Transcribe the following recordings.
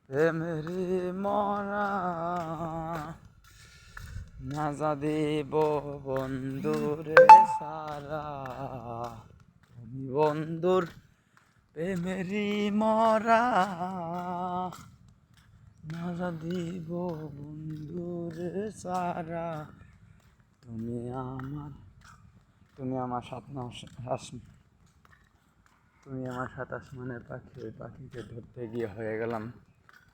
প্রেমেরি মরা না যা দিব বন্ধুরে সারা, আমি বন্ধুর প্রেমেরি মরা না যা দিব বন্ধুরে সারা। তুমি আমার সাত আসমানের পাখি, ওই পাখিকে ধরতে গিয়ে হয়ে গেলাম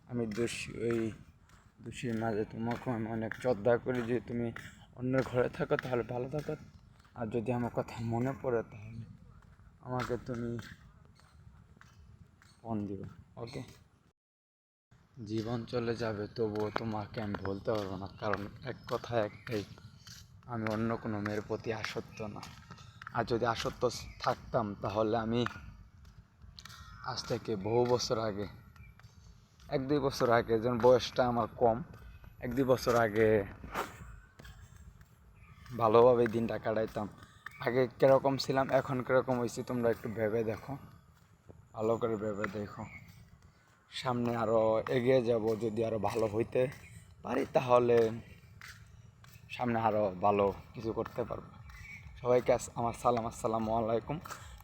আমি দোষী। ওই দোষীর মাঝে তোমাকে আমি অনেক শ্রদ্ধা করি যে তুমি অন্যের ঘরে থাকো তাহলে ভালো থাকো, আর যদি আমার কথা মনে পড়ে তাহলে আমাকে তুমি ফোন দিবে। ওকে, জীবন চলে যাবে তবুও তোমাকে আমি বলতে পারবো না, কারণ এক কথা একটাই, আমি অন্য কোনো মেয়ের প্রতি আসক্ত না। আর যদি আসক্ত থাকতাম তাহলে আমি আজ থেকে বহু বছর আগে, 1-2 বছর আগে, যেন বয়সটা আমার কম, 1-2 বছর আগে ভালোভাবে দিনটা কাটাইতাম। আগে কীরকম ছিলাম এখন কীরকম হয়েছি তোমরা একটু ভেবে দেখো, ভালো করে ভেবে দেখো। সামনে আরও এগিয়ে যাব, যদি আরও ভালো হইতে পারি তাহলে সামনে আরও ভালো কিছু করতে পারবো। সবাইকে আমার সালাম, আসসালামু আলাইকুম।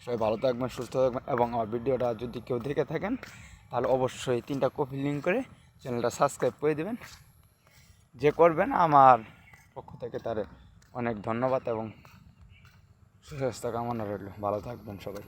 সবাই ভালো থাকবেন, সুস্থ থাকবেন, এবং আমার ভিডিওটা যদি কেউ দেখে থাকেন তাহলে অবশ্যই 3টা কপি লিঙ্ক করে চ্যানেলটা সাবস্ক্রাইব করে দেবেন। যে করবেন আমার পক্ষ থেকে তার অনেক ধন্যবাদ এবং সুস্বাস্থ্য কামনা রইল। ভালো থাকবেন সবাই।